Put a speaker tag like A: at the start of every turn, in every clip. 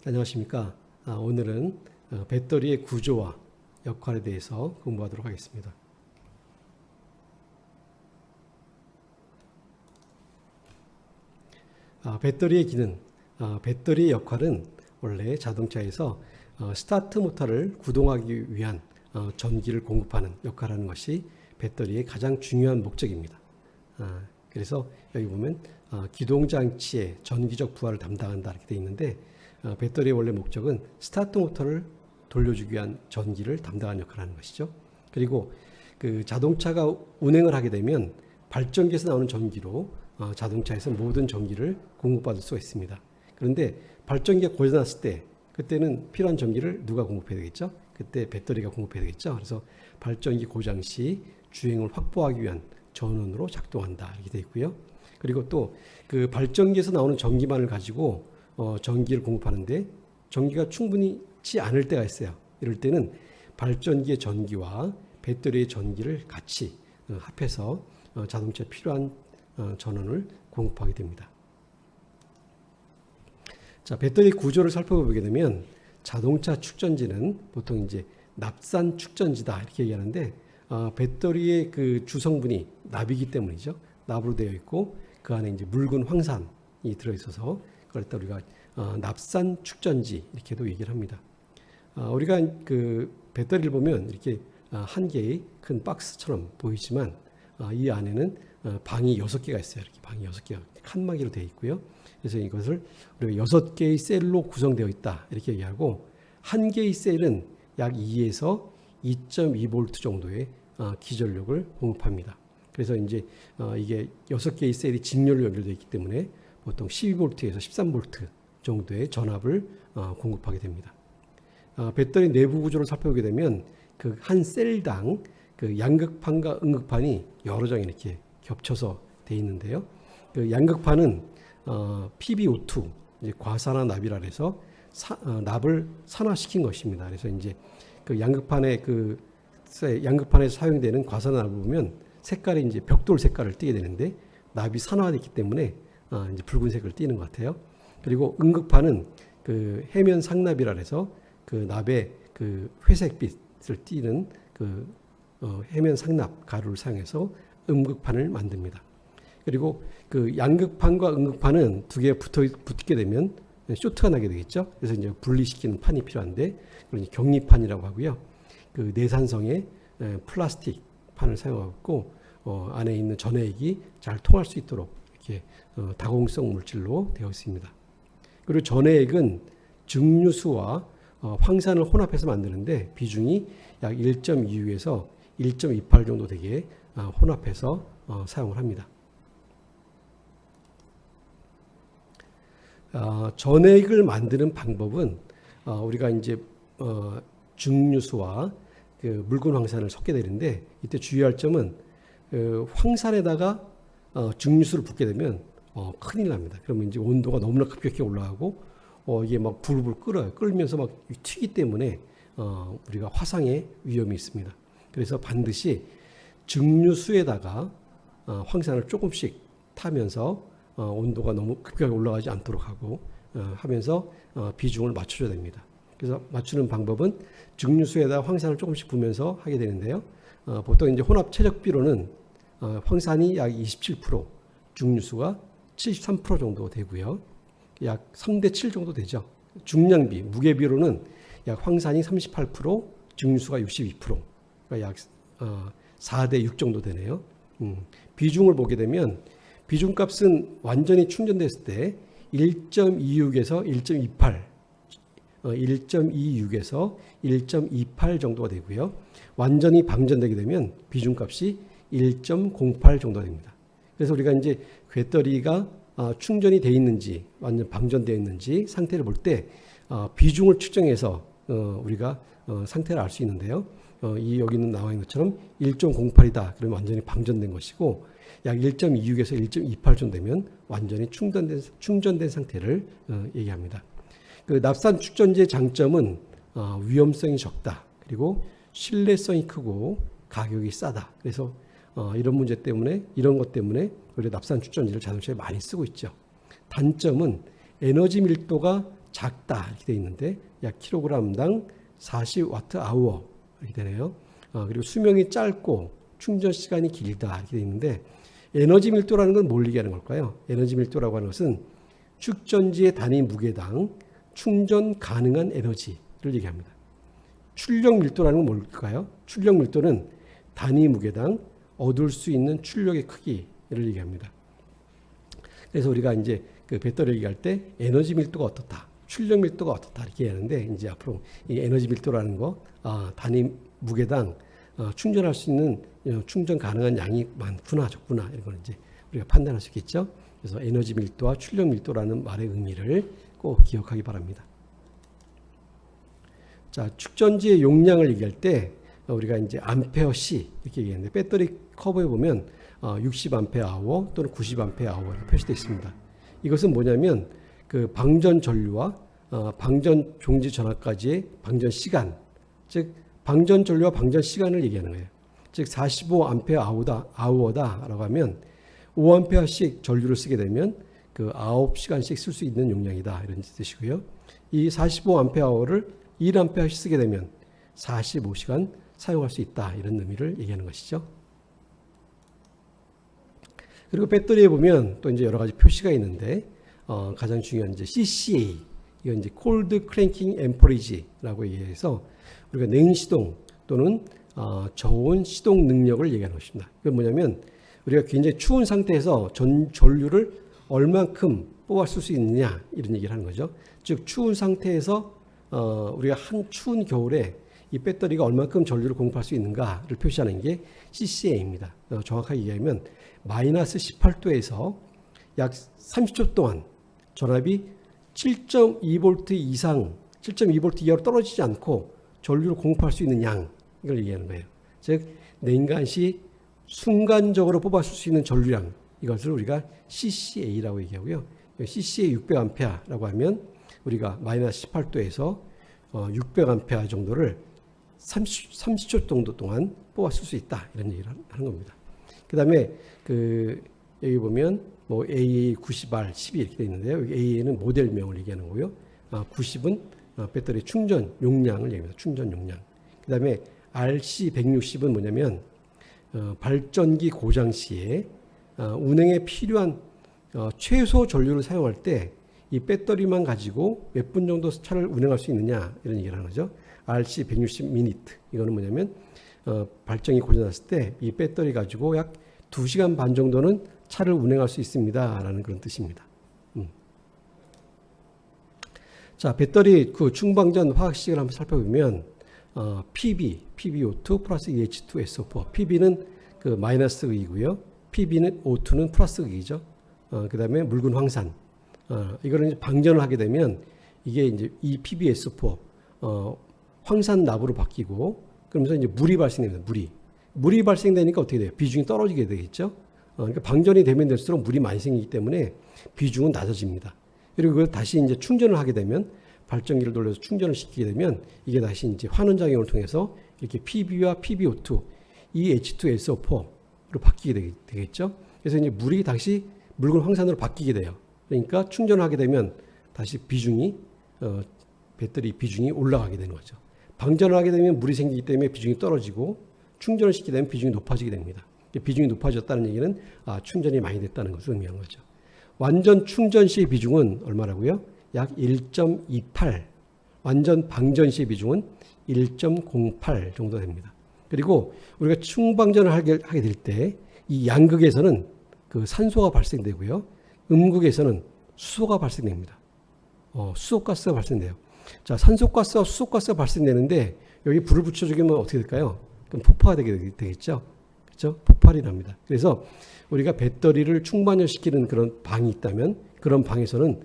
A: 안녕하십니까. 오늘은 배터리의 구조와 역할에 대해서 공부하도록 하겠습니다. 배터리의 기능, 배터리의 역할은 원래 자동차에서 스타트 모터를 구동하기 위한 전기를 공급하는 역할을 하는 것이 배터리의 가장 중요한 목적입니다. 그래서 여기 보면 기동장치의 전기적 부하를 담당한다 이렇게 되어 있는데, 배터리의 원래 목적은 스타트 모터를 돌려주기 위한 전기를 담당하는 역할을 하는 것이죠. 그리고 그 자동차가 운행을 하게 되면 발전기에서 나오는 전기로 자동차에서 모든 전기를 공급받을 수가 있습니다. 그런데 발전기가 고장났을 때 그때는 필요한 전기를 누가 공급해야 되겠죠? 그때 배터리가 공급해야 되겠죠. 그래서 발전기 고장 시 주행을 확보하기 위한 전원으로 작동한다 이렇게 되어 있고요. 그리고 또 그 발전기에서 나오는 전기만을 가지고 전기를 공급하는데 전기가 충분치 않을 때가 있어요. 이럴 때는 발전기의 전기와 배터리의 전기를 같이 합해서 자동차에 필요한 전원을 공급하게 됩니다. 자, 배터리 구조를 살펴보게 되면 자동차 축전지는 보통 이제 납산 축전지다 이렇게 얘기하는데, 배터리의 그 주성분이 납이기 때문이죠. 납으로 되어 있고 그 안에 이제 묽은 황산이 들어 있어서 그럴 때 우리가 납산 축전지 이렇게도 얘기를 합니다. 우리가 그 배터리를 보면 이렇게 한 개의 큰 박스처럼 보이지만 이 안에는 방이 6개가 있어요. 이렇게 방이 6개가 칸막이로 되어 있고요. 그래서 이것을 우리가 6개의 셀로 구성되어 있다 이렇게 얘기하고, 한 개의 셀은 약 2에서 2.2V 정도의 기전력을 공급합니다. 그래서 이제 이게 6개의 셀이 직렬로 연결되어 있기 때문에 보통 12V에서 13V 정도의 전압을 공급하게 됩니다. 배터리 내부 구조를 살펴보게 되면 그 한 셀당 그 양극판과 음극판이 여러 장이 이렇게 겹쳐서 되어 있는데요. 그 양극판은 PbO2 이제 과산화 납이라 해서 납을 산화시킨 것입니다. 그래서 이제 그 양극판에서 사용되는 과산화 납을 보면 색깔이 이제 벽돌 색깔을 띠게 되는데, 납이 산화됐기 때문에 이제 붉은색을 띠는 것 같아요. 그리고 음극판은 그 해면 상납이라 해서 그 납의 그 회색빛을 띠는 그 해면 상납 가루를 사용해서 음극판을 만듭니다. 그리고 그 양극판과 음극판은 두 개가 붙게 되면 쇼트가 나게 되겠죠. 그래서 이제 분리시키는 판이 필요한데, 그걸 격리판이라고 하고요. 그 내산성의 플라스틱 판을 사용하고 있고, 안에 있는 전해액이 잘 통할 수 있도록 이렇게 다공성 물질로 되어 있습니다. 그리고 전해액은 증류수와 황산을 혼합해서 만드는데 비중이 약 1.26에서 1.28 정도 되게 혼합해서 사용을 합니다. 전해액을 만드는 방법은 우리가 이제 증류수와 그 묽은 황산을 섞게 되는데, 이때 주의할 점은 황산에다가 증류수를 붓게 되면 큰일 납니다. 그러면 이제 온도가 너무나 급격히 올라가고 이게 막 불불 끓어요. 끓면서 막 튀기 때문에 우리가 화상의 위험이 있습니다. 그래서 반드시 증류수에다가 황산을 조금씩 타면서 온도가 너무 급격하게 올라가지 않도록 하고 하면서 비중을 맞춰줘야 됩니다. 그래서 맞추는 방법은 증류수에다 황산을 조금씩 부으면서 하게 되는데요. 보통 이제 혼합 최적비로는 황산이 약 27%, 증류수가 73% 정도 되고요. 약 3대7 정도 되죠. 중량비, 무게비로는 약 황산이 38%, 증류수가 62%, 그러니까 약 4대6 정도 되네요. 비중을 보게 되면 비중값은 완전히 충전됐을 때 1.26에서 1.28, 1.26에서 1.28 정도가 되고요. 완전히 방전되게 되면 비중값이 1.08 정도 됩니다. 그래서 우리가 이제 배터리가 충전이 되어 있는지 완전 방전되어 있는지 상태를 볼 때 비중을 측정해서 우리가 상태를 알 수 있는데요. 여기는 나와 있는 것처럼 1.08이다. 그러면 완전히 방전된 것이고, 약 1.26에서 1.28 정도 되면 완전히 충전된 상태를 얘기합니다. 그 납산 축전지의 장점은 위험성이 적다. 그리고 신뢰성이 크고 가격이 싸다. 그래서 이런 문제 때문에, 이런 것 때문에 우리가 납산 축전지를 자동차에 많이 쓰고 있죠. 단점은 에너지 밀도가 작다 이렇게 되어 있는데 약 킬로그램당 40와트/아워 이렇게 되네요. 그리고 수명이 짧고 충전 시간이 길다 이렇게 되어 있는데 에너지 밀도라는 건 뭘 얘기하는 걸까요? 에너지 밀도라고 하는 것은 축전지의 단위 무게당 충전 가능한 에너지를 얘기합니다. 출력 밀도라는 건 뭘까요? 출력 밀도는 단위 무게당 얻을 수 있는 출력의 크기를 얘기합니다. 그래서 우리가 이제 그 배터리 얘기할 때 에너지 밀도가 어떻다, 출력 밀도가 어떻다 이렇게 얘기하는데 이제 앞으로 이 에너지 밀도라는 거 단위 무게당 충전할 수 있는 충전 가능한 양이 많구나 적구나 이런 걸 이제 우리가 판단할 수 있겠죠. 그래서 에너지 밀도와 출력 밀도라는 말의 의미를 꼭 기억하기 바랍니다. 자, 축전지의 용량을 얘기할 때 우리가 이제 암페어시 이렇게 얘기하는데 배터리 커버에 보면 60A/hour 또는 90A/hour 이렇게 표시되어 있습니다. 이것은 뭐냐면 그 방전 전류와 방전 종지 전압까지의 방전 시간, 즉 방전 전류와 방전 시간을 얘기하는 거예요. 즉 45A/hour다라고 하면 5A씩 전류를 쓰게 되면 그 9시간씩 쓸 수 있는 용량이다 이런 뜻이고요. 이 45A/hour를 1A씩 쓰게 되면 45시간 사용할 수 있다 이런 의미를 얘기하는 것이죠. 그리고 배터리에 보면 또 이제 여러 가지 표시가 있는데 가장 중요한 이제 CCA 이건 이제 Cold Cranking Amperage라고 얘기해서 우리가 냉시동 또는 저온 시동 능력을 얘기하는 것입니다. 이건 뭐냐면 우리가 굉장히 추운 상태에서 전류를 얼만큼 뽑아쓸 수 있느냐 이런 얘기를 하는 거죠. 즉 추운 상태에서 우리가 한 추운 겨울에 이 배터리가 얼만큼 전류를 공급할 수 있는가를 표시하는 게 CCA입니다. 정확하게 얘기하면 마이너스 18도에서 약 30초 동안 전압이 7.2V 이상, 7.2V 이하로 떨어지지 않고 전류를 공급할 수 있는 양 이걸 얘기하는 거예요. 즉 냉간시 순간적으로 뽑아쓸 수 있는 전류량 이것을 우리가 CCA라고 얘기하고요. CCA 600A라고 하면 우리가 마이너스 18도에서 600A 정도를 30초 정도 동안 뽑아쓸 수 있다 이런 얘기를 하는 겁니다. 그 다음에 여기 보면 뭐 AA 90R 12 이렇게 되어 있는데요. 여기 AA는 모델명을 얘기하는 거고요. 90은 배터리 충전 용량을 얘기합니다. 충전 용량. 그 다음에 RC 160은 뭐냐면 발전기 고장 시에 운행에 필요한 최소 전류를 사용할 때 이 배터리만 가지고 몇 분 정도 차를 운행할 수 있느냐 이런 얘기를 하는 거죠. RC 160 미니트 이거는 뭐냐면 발전기 고장 났을 때 이 배터리 가지고 약 2시간 반 정도는 차를 운행할 수 있습니다 라는 그런 뜻입니다. 자, 배터리 그 충방전 화학식을 한번 살펴보면 PbO2 플러스 EH2SO4 Pb는 그 마이너스 극이고요. Pb는 O2는 플러스 극이죠. 그 다음에 묽은 황산 이거를 이제 방전을 하게 되면 이게 이제 이 PbSO4 황산 납으로 바뀌고 그러면서 이제 물이 발생됩니다. 물이 발생되니까 어떻게 돼요? 비중이 떨어지게 되겠죠. 그러니까 방전이 되면 될수록 물이 많이 생기기 때문에 비중은 낮아집니다. 그리고 그걸 다시 이제 충전을 하게 되면 발전기를 돌려서 충전을 시키게 되면 이게 다시 이제 환원작용을 통해서 이렇게 Pb와 PbO2, EH2SO4로 바뀌게 되겠죠. 그래서 이제 물이 다시 묽은 황산으로 바뀌게 돼요. 그러니까 충전을 하게 되면 다시 비중이 배터리 비중이 올라가게 되는 거죠. 방전을 하게 되면 물이 생기기 때문에 비중이 떨어지고 충전을 시키게 되면 비중이 높아지게 됩니다. 비중이 높아졌다는 얘기는 충전이 많이 됐다는 것을 의미하는 거죠. 완전 충전 시의 비중은 얼마라고요? 약 1.28. 완전 방전 시의 비중은 1.08 정도 됩니다. 그리고 우리가 충방전을 하게 될 때 이 양극에서는 그 산소가 발생되고요. 음극에서는 수소가 발생됩니다. 수소가스가 발생돼요. 자, 산소가스와 수소가스가 발생되는데 여기 불을 붙여주면 어떻게 될까요? 그럼 폭파가 되겠죠. 그렇죠? 폭발이 납니다. 그래서 우리가 배터리를 충반시키는 그런 방이 있다면 그런 방에서는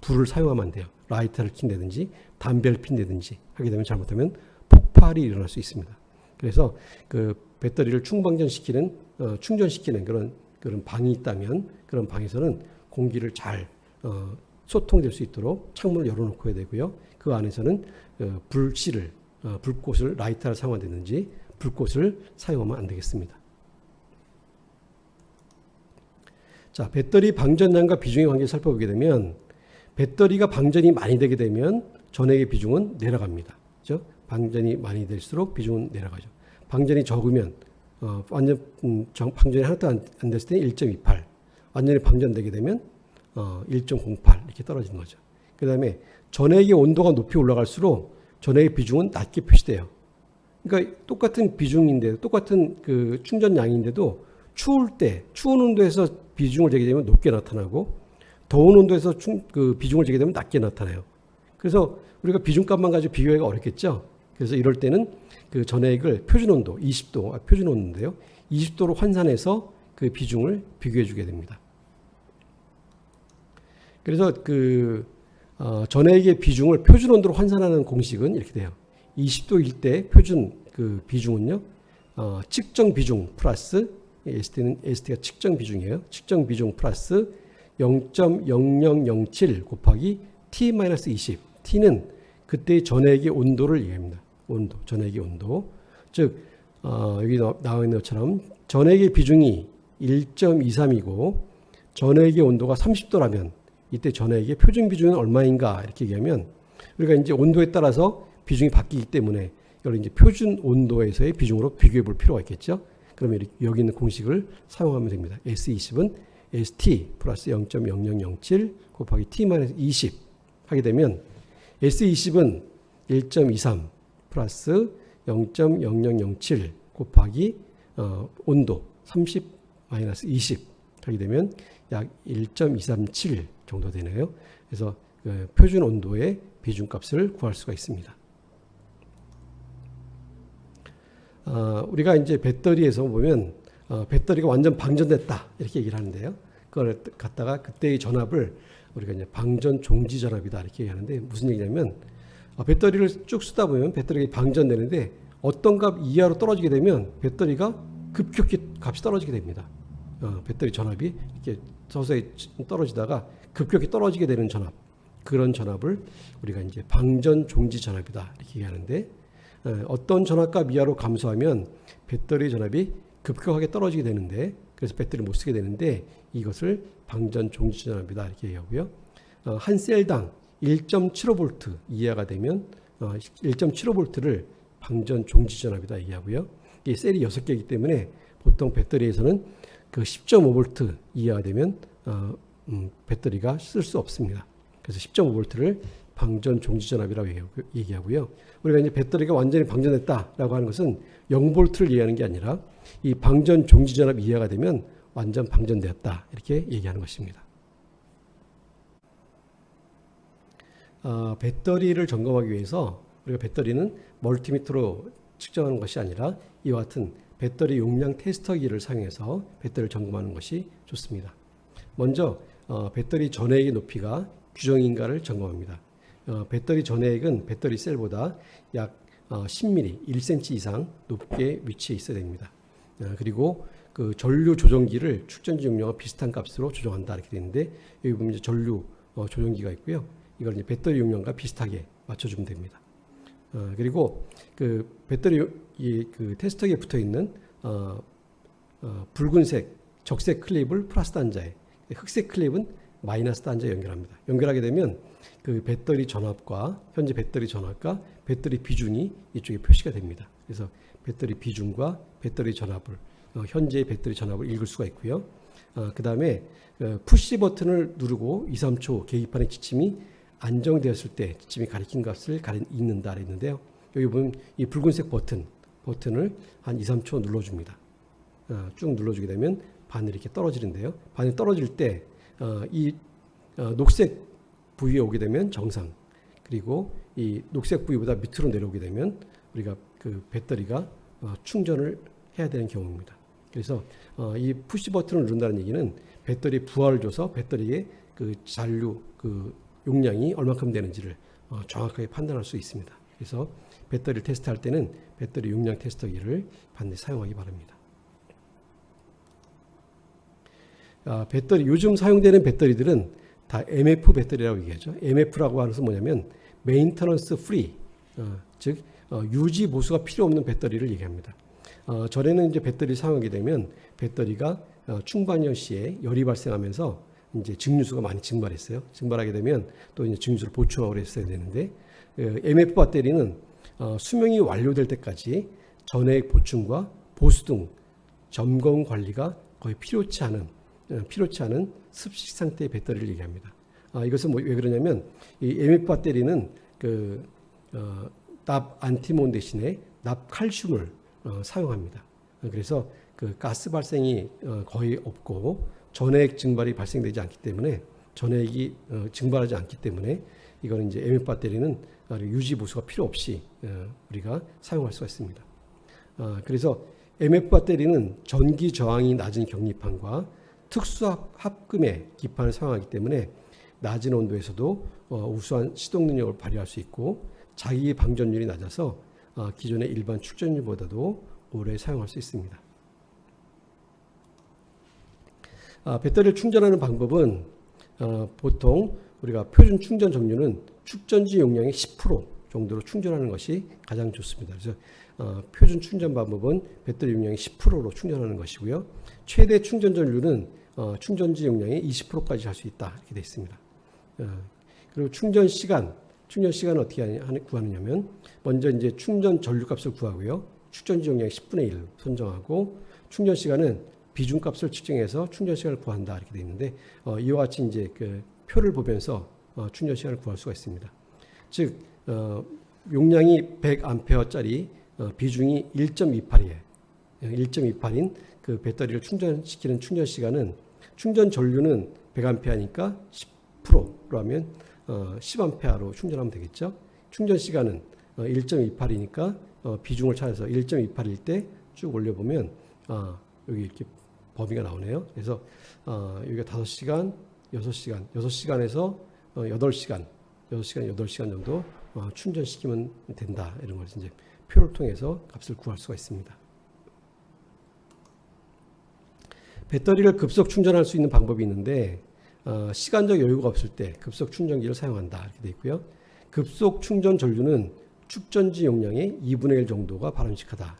A: 불을 사용하면 안 돼요. 라이터를 킨다든지 담배를 핀다든지 하게 되면 잘못하면 폭발이 일어날 수 있습니다. 그래서 그 배터리를 충전시키는 그런 방이 있다면 그런 방에서는 공기를 잘 소통될 수 있도록 창문을 열어놓고 해야 되고요. 그 안에서는 불꽃을 라이터를 사용한다든지 불꽃을 사용하면 안 되겠습니다. 자, 배터리 방전량과 비중의 관계를 살펴보게 되면 배터리가 방전이 많이 되게 되면 전해의 비중은 내려갑니다. 그죠? 방전이 많이 될수록 비중은 내려가죠. 방전이 적으면 완전 방전이 하나도 안 됐을 때 1.28, 완전히 방전되게 되면 1.08 이렇게 떨어지는 거죠. 그 다음에 전해의 온도가 높이 올라갈수록 전해의 비중은 낮게 표시돼요. 그러니까 똑같은 비중인데, 똑같은 그 충전량인데도 추운 온도에서 비중을 재게 되면 높게 나타나고, 더운 온도에서 그 비중을 재게 되면 낮게 나타나요. 그래서 우리가 비중값만 가지고 비교하기가 어렵겠죠. 그래서 이럴 때는 그 전해액을 표준 온도, 20도, 표준 온도인데요. 20도로 환산해서 그 비중을 비교해 주게 됩니다. 그래서 그 전해액의 비중을 표준 온도로 환산하는 공식은 이렇게 돼요. 20도일 때 표준 그 비중은요, 측정 비중 플러스, ST가 측정 비중이에요. 측정 비중 플러스 0.0007 곱하기 T-20. T는 그때의 전해액의 온도를 얘기합니다. 온도, 전해액의 온도. 즉, 여기 나와 있는 것처럼 전해액의 비중이 1.23이고 전해액의 온도가 30도라면 이때 전해액의 표준 비중은 얼마인가 이렇게 얘기하면, 우리가 이제 온도에 따라서 비중이 바뀌기 때문에 이걸 이제 표준 온도에서의 비중으로 비교해 볼 필요가 있겠죠. 그러면 여기 있는 공식을 사용하면 됩니다. S20은 ST 플러스 0.0007 곱하기 T-20 하게 되면 S20은 1.23 플러스 0.0007 곱하기 온도 30-20 하게 되면 약 1.237 정도 되네요. 그래서 표준 온도의 비중값을 구할 수가 있습니다. 우리가 이제 배터리에서 보면 배터리가 완전 방전됐다 이렇게 얘기를 하는데요. 그걸 갖다가 그때의 전압을 우리가 이제 방전 종지 전압이다 이렇게 얘기하는데, 무슨 얘기냐면 배터리를 쭉 쓰다 보면 배터리가 방전되는데 어떤 값 이하로 떨어지게 되면 배터리가 급격히 값이 떨어지게 됩니다. 배터리 전압이 이렇게 서서히 떨어지다가 급격히 떨어지게 되는 전압, 그런 전압을 우리가 이제 방전 종지 전압이다 이렇게 얘기하는데, 어떤 전압값 이하로 감소하면 배터리 전압이 급격하게 떨어지게 되는데, 그래서 배터리를 못 쓰게 되는데 이것을 방전 종지 전압이다 이렇게 얘기하고요. 한 셀당 1.75V 이하가 되면 1.75V를 방전 종지 전압이다 얘기하고요. 이 셀이 6개이기 때문에 보통 배터리에서는 그 10.5V 이하가 되면 배터리가 쓸 수 없습니다. 그래서 10.5V를 방전 종지 전압이라고 얘기하고요. 우리가 이제 배터리가 완전히 방전됐다라고 하는 것은 0V를 얘기하는 게 아니라 이 방전 종지 전압 이하가 되면 완전 방전되었다 이렇게 얘기하는 것입니다. 배터리를 점검하기 위해서 우리가 배터리는 멀티미터로 측정하는 것이 아니라 이와 같은 배터리 용량 테스터기를 사용해서 배터리를 점검하는 것이 좋습니다. 먼저 배터리 전해액의 높이가 규정인가를 점검합니다. 배터리 전해액은 배터리 셀보다 약 10mm, 1cm 이상 높게 위치해 있어야 됩니다. 그리고 그 전류 조정기를 축전지 용량과 비슷한 값으로 조정한다 이렇게 되는데, 여기 보면 이제 전류 조정기가 있고요. 이걸 이제 배터리 용량과 비슷하게 맞춰주면 됩니다. 그리고 그 배터리 그 테스터기에 붙어 있는 붉은색 적색 클립을 플러스 단자에, 흑색 클립은 마이너스 단자에 연결합니다. 연결하게 되면 그 배터리 전압과 현재 배터리 전압과 배터리 비중이 이쪽에 표시가 됩니다. 그래서 배터리 비중과 배터리 전압을 현재의 배터리 전압을 읽을 수가 있고요. 그 다음에 푸시 버튼을 누르고 2, 3초 계기판의 지침이 안정되었을 때 지침이 가리킨 값을 읽는다 했는데요. 여기 보면 이 붉은색 버튼을 한 2, 3초 눌러줍니다. 쭉 눌러주게 되면 반이 이렇게 떨어지는데요. 반이 떨어질 때 이 녹색 부위에 오게 되면 정상, 그리고 이 녹색 부위보다 밑으로 내려오게 되면 우리가 그 배터리가 충전을 해야 되는 경우입니다. 그래서 이 푸시 버튼을 누른다는 얘기는 배터리에 부하를 줘서 배터리의 그 잔류 그 용량이 얼마큼 되는지를 정확하게 판단할 수 있습니다. 그래서 배터리를 테스트할 때는 배터리 용량 테스터기를 반드시 사용하기 바랍니다. 배터리, 요즘 사용되는 배터리들은 다 MF 배터리라고 얘기하죠. MF라고 하는 것은 뭐냐면 메인터넌스 프리, 즉 유지 보수가 필요 없는 배터리를 얘기합니다. 전에는 이제 배터리를 사용하게 되면 배터리가 충반열 시에 열이 발생하면서 이제 증류수가 많이 증발했어요. 증발하게 되면 또 이제 증류수를 보충하고 했어야 되는데 MF 배터리는 수명이 완료될 때까지 전해액 보충과 보수 등 점검 관리가 거의 필요치 않은 습식 상태의 배터리를 얘기합니다. 이것은 왜 그러냐면 이 MF 배터리는 납 안티몬 대신에 납 칼슘을 사용합니다. 그래서 그 가스 발생이 거의 없고 전해액 증발이 발생되지 않기 때문에 전해액이 증발하지 않기 때문에 이거는 이제 MF 배터리는 유지 보수가 필요 없이 우리가 사용할 수가 있습니다. 그래서 MF 배터리는 전기 저항이 낮은 격리판과 특수 합금의 기판을 사용하기 때문에 낮은 온도에서도 우수한 시동 능력을 발휘할 수 있고 자기 방전율이 낮아서 기존의 일반 축전율보다도 오래 사용할 수 있습니다. 배터리를 충전하는 방법은 보통 우리가 표준 충전 전류는 축전지 용량의 10% 정도로 충전하는 것이 가장 좋습니다. 그래서 표준 충전 방법은 배터리 용량의 10%로 충전하는 것이고요. 최대 충전 전류는 충전지 용량의 20%까지 할 수 있다 이렇게 되어 있습니다. 그리고 충전 시간은 어떻게 구하느냐면 먼저 이제 충전 전류 값을 구하고요. 충전지 용량의 10분의 1 선정하고 충전 시간은 비중 값을 측정해서 충전 시간을 구한다 이렇게 되어 있는데 이와 같이 이제 그 표를 보면서 충전 시간을 구할 수가 있습니다. 즉 용량이 100A짜리 비중이 1.28이에요. 1.28인 그 배터리를 충전시키는 충전 시간은 충전 전류는 100A니까 10%로 하면 10A로 충전하면 되겠죠. 충전 시간은 1.28이니까 비중을 찾아서 1.28일 때 쭉 올려보면 여기 이렇게 범위가 나오네요. 그래서 여기가 5시간, 6시간, 6시간에서 8시간, 8시간 정도 충전시키면 된다. 이런 걸 이제 표를 통해서 값을 구할 수가 있습니다. 배터리를 급속 충전할 수 있는 방법이 있는데 시간적 여유가 없을 때 급속 충전기를 사용한다. 이렇게 되어 있고요. 급속 충전 전류는 축전지 용량의 2분의 1 정도가 바람직하다.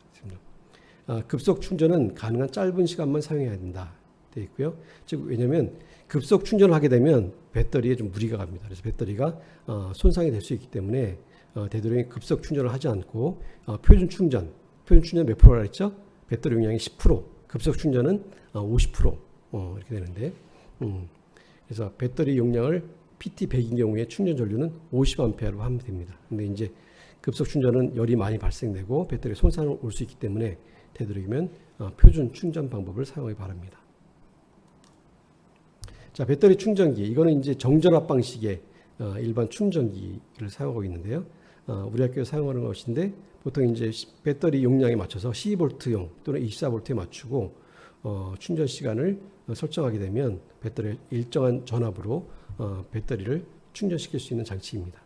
A: 급속 충전은 가능한 짧은 시간만 사용해야 된다. 되어 있고요. 즉 왜냐하면 급속 충전을 하게 되면 배터리에 좀 무리가 갑니다. 그래서 배터리가 손상이 될 수 있기 때문에 되도록 급속 충전을 하지 않고 표준 충전 몇 프로라 했죠? 배터리 용량의 10%, 급속 충전은 50% 이렇게 되는데 그래서 배터리 용량을 PT 100인 경우에 충전 전류는 50A로 하면 됩니다. 근데 이제 급속 충전은 열이 많이 발생되고 배터리에 손상이 올 수 있기 때문에 되도록이면 표준 충전 방법을 사용하기 바랍니다. 자, 배터리 충전기. 이거는 이제 정전압 방식의 일반 충전기를 사용하고 있는데요. 우리 학교에 사용하는 것인데 보통 이제 배터리 용량에 맞춰서 12V용 또는 24V에 맞추고 충전 시간을 설정하게 되면 배터리 일정한 전압으로 배터리를 충전시킬 수 있는 장치입니다.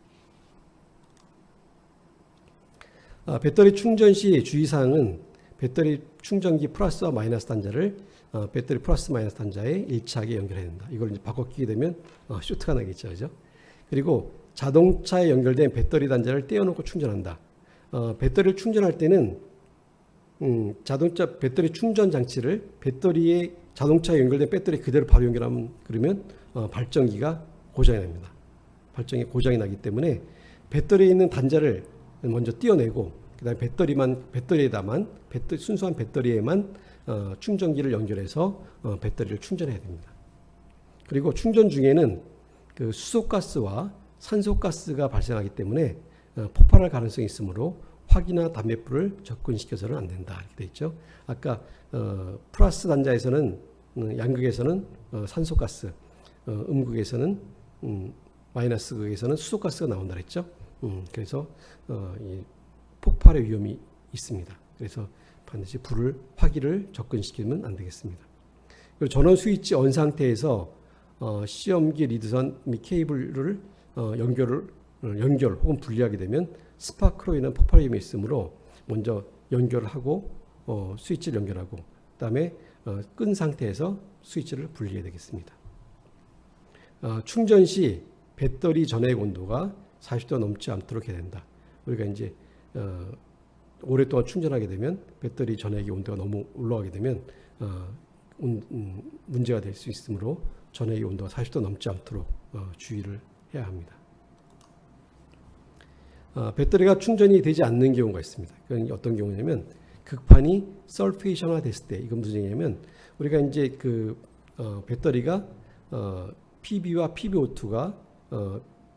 A: 배터리 충전 시 주의사항은 배터리 충전기 플러스와 마이너스 단자를 배터리 플러스 마이너스 단자에 일치하게 연결해야 된다. 이걸 이제 바꿔 끼게 되면 쇼트가 나겠죠. 그죠? 그리고 자동차에 연결된 배터리 단자를 떼어놓고 충전한다. 배터리를 충전할 때는 자동차 배터리 충전 장치를 자동차에 연결된 배터리 그대로 바로 연결하면 그러면 발전기가 고장이 납니다. 발전기 고장이 나기 때문에 배터리에 있는 단자를 먼저 떼어내고 그다음에 순수한 배터리에만 충전기를 연결해서 배터리를 충전해야 됩니다. 그리고 충전 중에는 그 수소가스와 산소가스가 발생하기 때문에 폭발할 가능성이 있으므로 화기나 담뱃불을 접근시켜서는 안 된다 이렇게 되어 있죠. 아까 플러스 단자에서는 양극에서는 산소가스, 음극에서는 마이너스 극에서는 수소가스가 나온다 그랬죠. 그래서 이 폭발의 위험이 있습니다. 그래서 반드시 화기를 접근시키면 안 되겠습니다. 그리고 전원 스위치 언 상태에서 시험기 리드선 및 케이블을 연결 혹은 분리하게 되면 스파크로 인한 폭발 위험이 있으므로 먼저 연결하고 스위치를 연결하고 그다음에 끈 상태에서 스위치를 분리해야 되겠습니다. 충전 시 배터리 전해액 온도가 40도가 넘지 않도록 해야 된다. 우리가 이제 오랫동안 충전하게 되면 배터리 전해액의 온도가 너무 올라가게 되면 문제가 될 수 있으므로 전해의 온도가 40도 넘지 않도록 주의를 해야 합니다. 배터리가 충전이 되지 않는 경우가 있습니다. 그건 어떤 경우냐면 극판이 설페이션화 됐을 때, 이건 무슨 얘기냐면 우리가 이제 배터리가 Pb와 PbO2가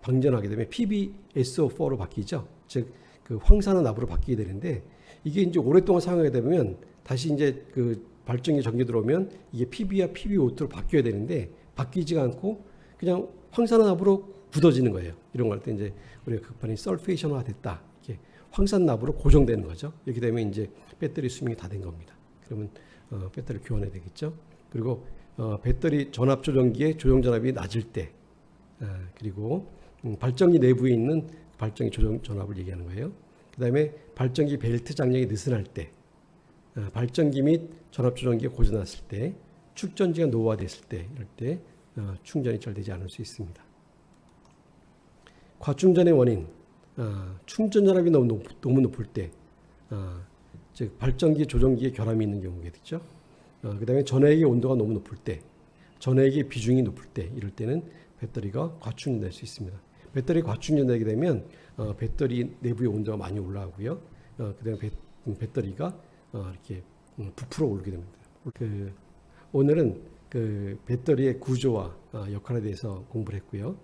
A: 방전하게 되면 PbSO4로 바뀌죠. 즉 그 황산화 납으로 바뀌게 되는데, 이게 이제 오랫동안 사용하게 되면 다시 이제 그 발전기 전기 들어오면 이게 Pb와 PbO2로 바뀌어야 되는데 바뀌지가 않고 그냥 황산화 납으로 굳어지는 거예요. 이런 거 할 때 이제 우리가 극판이 설페이션화 됐다, 이렇게 황산 납으로 고정되는 거죠. 이렇게 되면 이제 배터리 수명이 다 된 겁니다. 그러면 배터리 교환해야 되겠죠. 그리고 배터리 전압 조정기의 조정 전압이 낮을 때, 그리고 발전기 내부에 있는 발전기 조정 전압을 얘기하는 거예요. 그 다음에 발전기 벨트 장력이 느슨할 때, 발전기 및 전압 조정기가 고장났을 때, 축전지가 노후화됐을 때, 이럴 때 충전이 잘 되지 않을 수 있습니다. 과충전의 원인, 충전 전압이 너무 높을 때, 즉 발전기 조정기에 결함이 있는 경우겠죠. 그 다음에 전해액의 온도가 너무 높을 때, 전해액의 비중이 높을 때, 이럴 때는 배터리가 과충전될 수 있습니다. 배터리 과충전되게 되면 배터리 내부의 온도가 많이 올라가고요. 그 다음에 배터리가 이렇게 부풀어 오르게 됩니다. 오늘은 그 배터리의 구조와 역할에 대해서 공부를 했고요.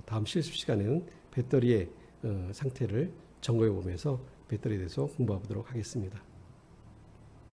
A: 다음 실습 시간에는 배터리의 상태를 점검해 보면서 배터리에 대해서 공부해 보도록 하겠습니다.